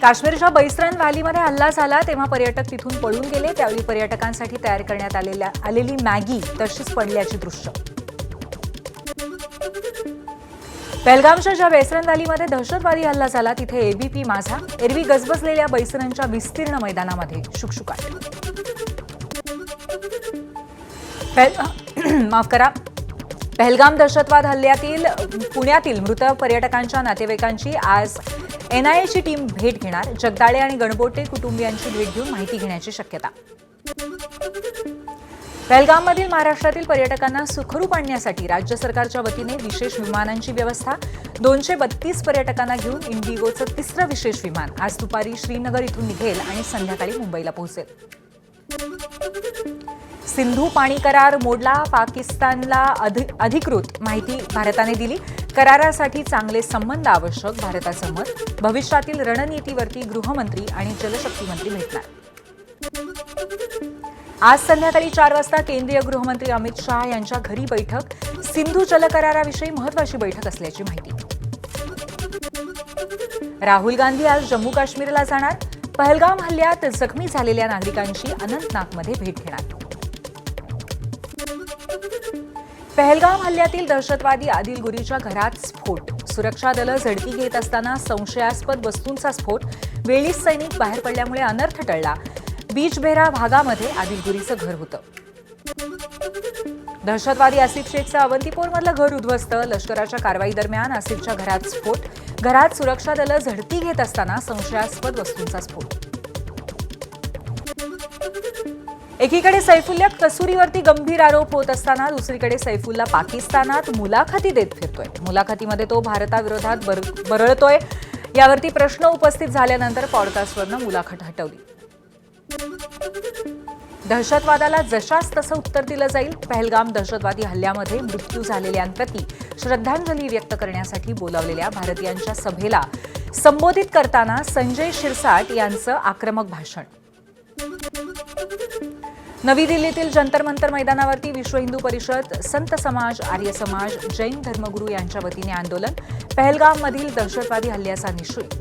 काश्मीरच्या बैसरन व्हॅलीमध्ये हल्ला झाला तेव्हा पर्यटक तिथून पळून गेले। त्यावेळी पर्यटकांसाठी तयार करण्यात आलेली मॅगी तशीच पडल्याची दृश्य। पहलगामच्या ज्या बैसरन व्हॅलीमध्ये दहशतवादी हल्ला झाला तिथे एबीपी माझा एरवी गजबजलेल्या बैसरनच्या विस्तीर्ण मैदानामध्ये शुकशुकाट। माफ करा, पहलगाम दहशतवाद हल्ल्यातील पुण्यातील मृत पर्यटकांच्या नातेवाईकांची आज एनआयएची टीम भेट घेणार। जगदाळे आणि गणबोटे कुटुंबियांची भेट घेऊन माहिती घेण्याची शक्यता। पहलगाममधील महाराष्ट्रातील पर्यटकांना सुखरूप आणण्यासाठी राज्य सरकारच्या वतीने विशेष विमानांची व्यवस्था। 232 पर्यटकांना घेऊन इंडिगोचं तिसरं विशेष विमान आज दुपारी श्रीनगर इथून निघेल आणि संध्याकाळी मुंबईला पोहोचेल। सिंधू पाणी करार मोडला, पाकिस्तानला अधिकृत माहिती भारताने दिली। करारासाठी चांगले संबंध आवश्यक, भारताचं मत। भविष्यातील रणनीतीवरती गृहमंत्री आणि जलशक्ती मंत्री भेटणार। आज संध्याकाळी 4 वाजता केंद्रीय गृहमंत्री अमित शाह यांच्या घरी बैठक। सिंधू जल कराराविषयी महत्त्वाची बैठक असल्याची माहिती। राहुल गांधी आज जम्मू काश्मीरला जाणार। पहलगाम हल्ल्यात जखमी झालेल्या नागरिकांची अनंतनागमध्ये भेट घेणार। पहलगाम हल्ल्यातील दहशतवादी आदिल गुरीच्या घरात स्फोट। सुरक्षा दलं झडती घेत असताना संशयास्पद वस्तूंचा स्फोट। वेळीच सैनिक बाहेर पडल्यामुळे अनर्थ टळला। बीजबेहरा भागामध्ये आदिल गुरीचं घर होतं। दहशतवादी आसिफ शेखचं अवंतीपोरमधलं घर उद्ध्वस्त। लष्कराच्या कारवाई दरम्यान आसिफच्या घरात स्फोट। घरात सुरक्षा दलं झडती घेत असताना संशयास्पद वस्तूंचा स्फोट। एकीकडे सैफुल्ला कसूरीवरती गंभीर आरोप होत असताना दुसरीकडे सैफुल्ला पाकिस्तानात मुलाखती देत फिरतोय। मुलाखतीमध्ये तो भारताविरोधात बरळतोय। यावरती प्रश्न उपस्थित झाल्यानंतर पॉडकास्टवरनं मुलाखत हटवली। दहशतवादाला जशास तसं उत्तर दिलं जाईल। पहलगाम दहशतवादी हल्ल्यामध्ये मृत्यू झालेल्यांप्रती श्रद्धांजली व्यक्त करण्यासाठी बोलावलेल्या भारतीयांच्या सभेला संबोधित करताना संजय शिरसाट यांचं आक्रमक भाषण। नवी दिल्लीतील जंतर मंतर मैदानावरती विश्व हिंदू परिषद, संत समाज, आर्य समाज, जैन धर्मगुरू यांच्या वतीने आंदोलन। पहलगाममधील दहशतवादी हल्ल्याचा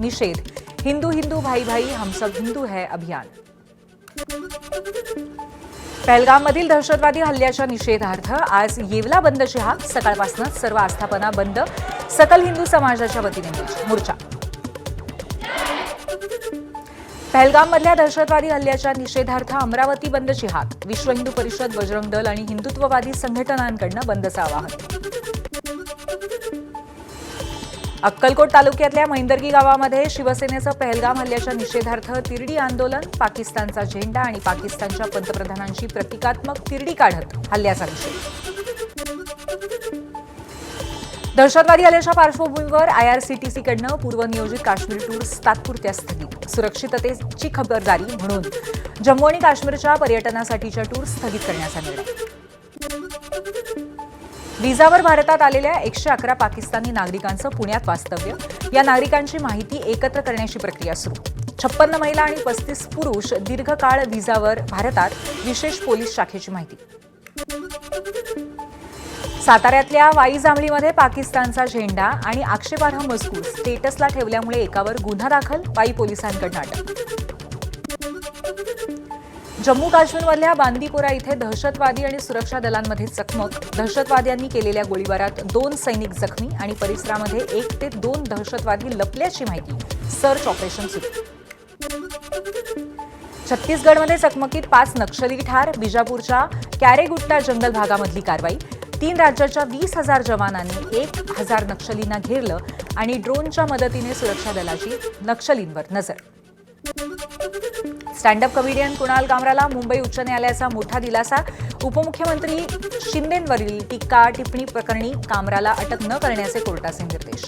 निषेध। हिंदू हिंदू भाई भाई हम सब हिंदू है अभियान। पहलगाममधील दहशतवादी हल्ल्याच्या निषेधार्थ आज येवला बंद जिहा। सकाळपासूनच सर्व आस्थापना बंद। सकल हिंदू समाजाच्या वतीने मोर्चा। पहलगाममधल्या दहशतवादी हल्ल्याच्या निषेधार्थ अमरावती बंद जिहाद। विश्व हिंदू परिषद, बजरंग दल आणि हिंदुत्ववादी संघटनांकडून बंदचं आवाहन। अक्कलकोट तालुक्यातल्या मैंदर्गी गावामध्ये शिवसेनेचं पहलगाम हल्ल्याच्या निषेधार्थ तिरडी आंदोलन। पाकिस्तानचा झेंडा आणि पाकिस्तानच्या पंतप्रधानांची प्रतिकात्मक तिरडी काढत हल्ल्याचा निषेध। दहशतवादी हल्ल्याच्या पार्श्वभूमीवर आयआरसीटीसीकडून पूर्वनियोजित काश्मीर टूर्स तात्पुरत्या स्थगित। सुरक्षिततेची खबरदारी म्हणून जम्मू आणि काश्मीरच्या पर्यटनासाठीच्या टूर्स स्थगित करण्याचा निर्णय। व्हिसावर भारतात आलेल्या 111 पाकिस्तानी नागरिकांचं पुण्यात वास्तव्य। या नागरिकांची माहिती एकत्र करण्याची प्रक्रिया सुरू। 56 महिला आणि 35 पुरुष दीर्घकाळ व्हिसावर भारतात, विशेष पोलीस शाखेची माहिती। साताऱ्यातल्या वाई जांभळीमध्ये पाकिस्तानचा झेंडा आणि आक्षेपार्ह मजकूर स्टेटसला ठेवल्यामुळे एकावर गुन्हा दाखल। वाई पोलिसांकडून अटक। जम्मू काश्मीरमधल्या बांदीपोरा इथे दहशतवादी आणि सुरक्षा दलांमध्ये चकमक। दहशतवाद्यांनी केलेल्या गोळीबारात 2 सैनिक जखमी आणि परिसरामध्ये 1 ते 2 दहशतवादी लपल्याची माहिती। सर्च ऑपरेशन सुरू। छत्तीसगडमध्ये चकमकीत 5 नक्षली ठार। बिजापूरच्या कॅरेगुट्टा जंगल भागामधली कारवाई। 3 राज्याच्या 20,000 जवानांनी 1,000 नक्षलींना घेरलं आणि ड्रोनच्या मदतीने सुरक्षा दलाची नक्षलींवर नजर। स्टँडअप कॉमेडियन कुणाल कामराला मुंबई उच्च न्यायालयाचा मोठा दिलासा। उपमुख्यमंत्री शिंदेंवरील टीका टिप्पणी प्रकरणी कामराला अटक न करण्याचे कोर्टाचे निर्देश।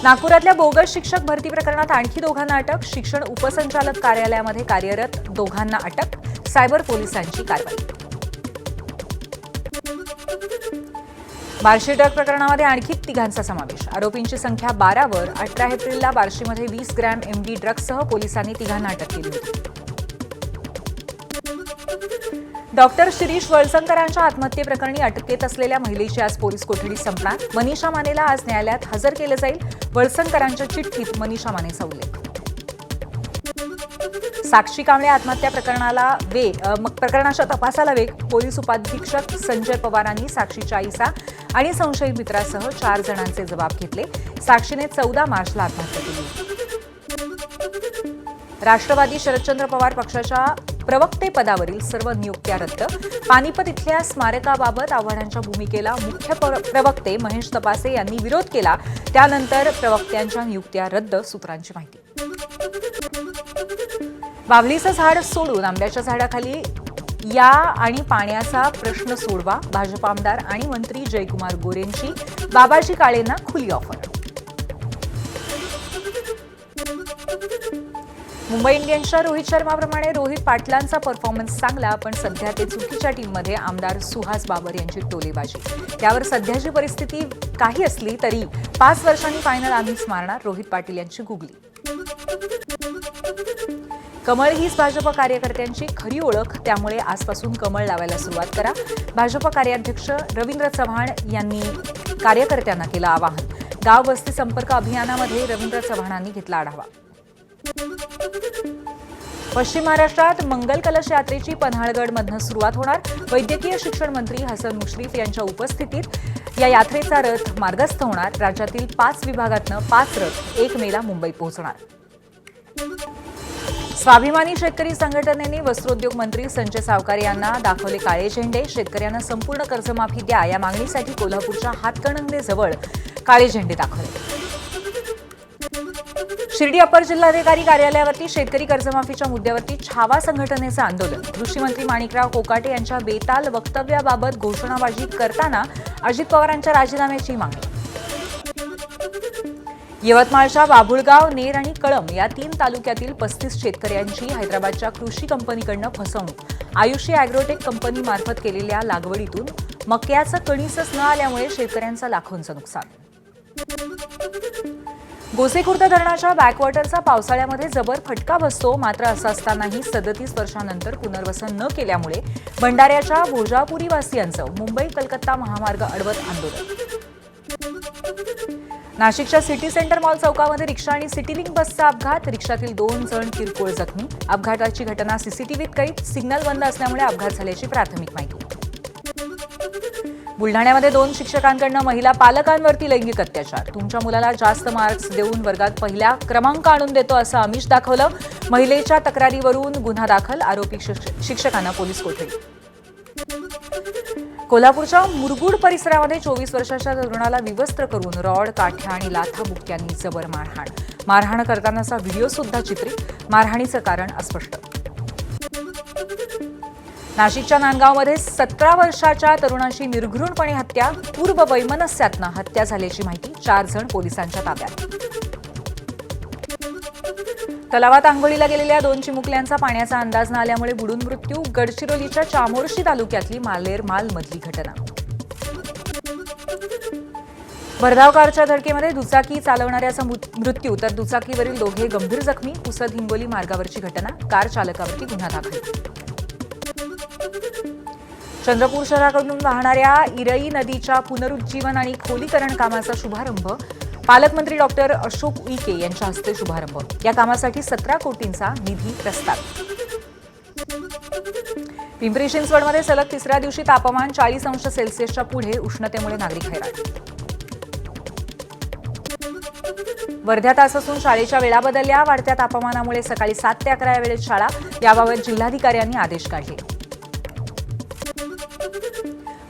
नागपुरातल्या बोगस शिक्षक भरती प्रकरणात आणखी 2घांना अटक। शिक्षण उपसंचालक कार्यालयामध्ये कार्यरत 2घांना अटक। सायबर पोलिसांची कारवाई। बार्शी ड्रग प्रकरणामध्ये आणखी 3घांचा समावेश। आरोपींची संख्या 12 वर। 18 एप्रिलला बार्शीमध्ये 20 ग्रॅम एमडी ड्रग्जसह पोलिसांनी 3घांना अटक केली होती। डॉक्टर शिरीष वळसंकरांच्या आत्महत्येप्रकरणी अटकेत असलेल्या महिलेची आज पोलीस कोठडी संपणार. मनीषा मानेला आज न्यायालयात हजर केलं जाईल. वळसंकरांच्या चिठ्ठीत मनीषा मानेचा उल्लेख. साक्षी कांबळे आत्महत्या प्रकरणाच्या तपासाला वेग. पोलीस उपाधीक्षक संजय पवारांनी साक्षीच्या आईचा आणि संशयित मित्रासह 4 जणांचे जबाब घेतले. साक्षीने 14 मार्चला आत्महत्या केली. राष्ट्रवादी शरदचंद्र पवार पक्षाच्या प्रवक्तेपदावरील सर्व नियुक्त्या रद्द. पानिपत इथल्या स्मारकाबाबत आव्हाडांच्या भूमिकेला मुख्य प्रवक्ते महेश तपासे यांनी विरोध केला. त्यानंतर प्रवक्त्यांच्या नियुक्त्या रद्द, सूत्रांची माहिती. बाभळीचं झाड सोडून आंब्याच्या झाडाखाली या आणि पाण्याचा प्रश्न सोडवा. भाजप आमदार आणि मंत्री जयकुमार गोरेंची बाबाजी काळेंना खुली ऑफर. मुंबई इंडियन्सच्या रोहित शर्माप्रमाणे रोहित पाटलांचा परफॉर्मन्स चांगला, पण सध्या ते चुकीच्या टीममध्ये आमदार सुहास बाबर यांची टोलेबाजी. त्यावर सध्याची परिस्थिती काही असली तरी 5 वर्षांनी फायनल आम्हीच मारणार, रोहित पाटील यांची गुगली. कमळ हीच भाजप कार्यकर्त्यांची खरी ओळख, त्यामुळे आजपासून कमळ लावायला सुरुवात करा. भाजप कार्याध्यक्ष रवींद्र चव्हाण यांनी कार्यकर्त्यांना केलं आवाहन. गाव वस्ती संपर्क अभियानामध्ये रवींद्र चव्हाणांनी घेतला आढावा. पश्चिम महाराष्ट्रात मंगल कलश यात्रेची पन्हाळगडमधून सुरुवात होणार. वैद्यकीय शिक्षण मंत्री हसन मुश्रीफ यांच्या उपस्थितीत या यात्रेचा रथ मार्गस्थ होणार. राज्यातील 5 विभागातनं 5 रथ 1 मेला मुंबईत पोहोचणार. स्वाभिमानी शेतकरी संघटनेने वस्त्रोद्योग मंत्री संजय सावकारे यांना दाखवले काळे झेंडे. शेतकऱ्यांना संपूर्ण कर्जमाफी द्या या मागणीसाठी कोल्हापूरच्या हातकणंगलेजवळ काळे झेंडे दाखवले. शिर्डी अपर जिल्हाधिकारी कार्यालयावरती शेतकरी कर्जमाफीच्या मुद्द्यावरती छावा संघटनेचं आंदोलन. कृषी मंत्री माणिकराव कोकाटे यांच्या बेताल वक्तव्याबाबत घोषणाबाजी करताना अजित पवारांच्या राजीनाम्याची मागणी. यवतमाळच्या बाभुळगाव, नेर आणि कळंब या 3 तालुक्यातील 35 शेतकऱ्यांची हैदराबादच्या कृषी कंपनीकडून फसवणूक. आयुषी अॅग्रोटेक कंपनीमार्फत केलेल्या लागवडीतून मक्याचं कणीसच न आल्यामुळे शेतकऱ्यांचं लाखोंचं नुकसान. गोसेखुर्द धरणाच्या बॅकवॉटरचा पावसाळ्यामध्ये जबर फटका बसतो. मात्र असं असतानाही 37 वर्षांनंतर पुनर्वसन न केल्यामुळे भंडाऱ्याच्या भोजापुरीवासियांचं मुंबई कलकत्ता महामार्ग अडवत आंदोलन. नाशिकच्या सिटी सेंटर मॉल चौकामध्ये रिक्षा आणि सिटीलिंक बसचा अपघात. रिक्षातील 2 जण किरकोळ जखमी. अपघाताची घटना सीसीटीव्हीत कैद. सिग्नल बंद असल्यामुळे अपघात झाल्याची प्राथमिक माहिती. बुलढाण्यामध्ये 2 शिक्षकांकडून महिला पालकांवरती लैंगिक अत्याचार. तुमच्या मुलाला जास्त मार्क्स देऊन वर्गात पहिला क्रमांक आणून देतो असं आमिष दाखवलं. महिलेच्या तक्रारीवरून गुन्हा दाखल. आरोपी शिक्षकांना पोलीस कोठडी. कोल्हापूरच्या मुरगुड परिसरामध्ये 24 वर्षाच्या तरुणाला विवस्त्र करून रॉड, काठ्या आणि लाथा बुक्क्यांनी जबर मारहाण. मारहाण करतानाचा व्हिडिओ सुद्धा चित्रित. मारहाणीचं कारण अस्पष्ट. नाशिकच्या नांदगावमध्ये 17 वर्षाच्या तरुणाची निर्घृणपणे हत्या. पूर्व वैमनस्यातनं हत्या झाल्याची माहिती. 4 जण पोलिसांच्या ताब्यात. तलावात आंघोळीला गेलेल्या 2 चिमुकल्यांचा पाण्याचा अंदाज न आल्यामुळे बुडून मृत्यू. गडचिरोलीच्या चामोर्शी तालुक्यातली मालेर मालमधली घटना. भरधाव कारच्या धडकेमध्ये दुचाकी चालवणाऱ्याचा मृत्यू तर दुचाकीवरील 2 गंभीर जखमी. पुसद हिंगोली मार्गावरची घटना. कार चालकावरती गुन्हा दाखल. चंद्रपूर शहराकडून वाहणाऱ्या इरई नदीच्या पुनरुज्जीवन आणि खोलीकरण कामाचा शुभारंभ. पालकमंत्री डॉक्टर अशोक उईके यांच्या हस्ते शुभारंभ. या कामासाठी 17 कोटींचा निधी प्रस्तावित. पिंपरी चिंचवडमध्ये सलग 3ऱ्या दिवशी तापमान 40 अंश सेल्सिअसच्या पुढे. उष्णतेमुळे नागरिक हैराण. वर्ध्यात आजपासून शाळेच्या वेळा बदलल्या. वाढत्या तापमानामुळे सकाळी 7 ते 11 या वेळेत शाळा. याबाबत जिल्हाधिकाऱ्यांनी आदेश काढले.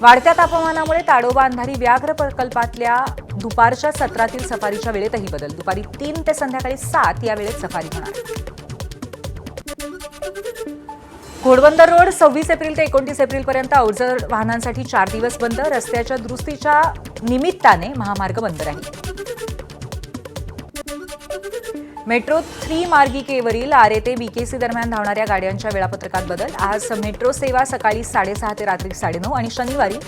वाढत्या तापमानामुळे ताडोबा अंधारी व्याघ्र प्रकल्पातल्या दुपारच्या सत्रातील सफारीच्या वेळेतही बदल. दुपारी 3 ते संध्याकाळी 7 या वेळेत सफारी होणार. घोडबंदर रोड 26 एप्रिल ते 29 एप्रिलपर्यंत अवजड वाहनांसाठी 4 दिवस बंद. रस्त्याच्या दुरुस्तीच्या निमित्ताने महामार्ग बंद राहील. मेट्रो 3 मार्गिकेवरील आरे ते बीकेसी दरम्यान धावणाऱ्या गाड्यांच्या वेळापत्रकात बदल. आज मेट्रो सेवा सकाळी 6:30 ते रात्री 9:30 आणि शनिवारी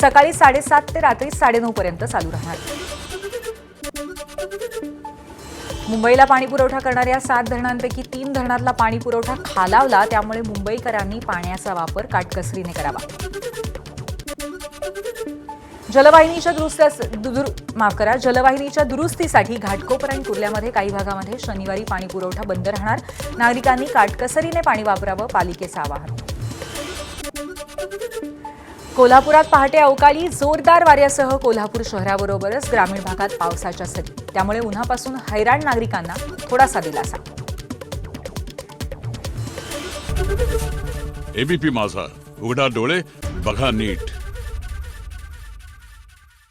सकाळी 7:30 ते रात्री 9:30 पर्यंत चालू राहणार. मुंबईला पाणी पुरवठा करणाऱ्या 7 धरणांपैकी 3 धरणातला पाणी पुरवठा खालावला, त्यामुळे मुंबईकरांनी पाण्याचा वापर काटकसरीने करावा. जलवाहिनीच्या दुरुस्तीसाठी घाटकोपर आणि कुर्ल्यामध्ये काही भागामध्ये शनिवारी पाणी पुरवठा बंद राहणार. नागरिकांनी काटकसरीने पाणी वापरावं, पालिकेचं आवाहन. कोल्हापुरात पहाटे अवकाळी जोरदार वाऱ्यासह कोल्हापूर शहराबरोबरच ग्रामीण भागात पावसाच्या सरी, त्यामुळे उन्हापासून हैराण नागरिकांना थोडासा दिलासा. एबीपी माझा, उघडा डोळे बघा नीट.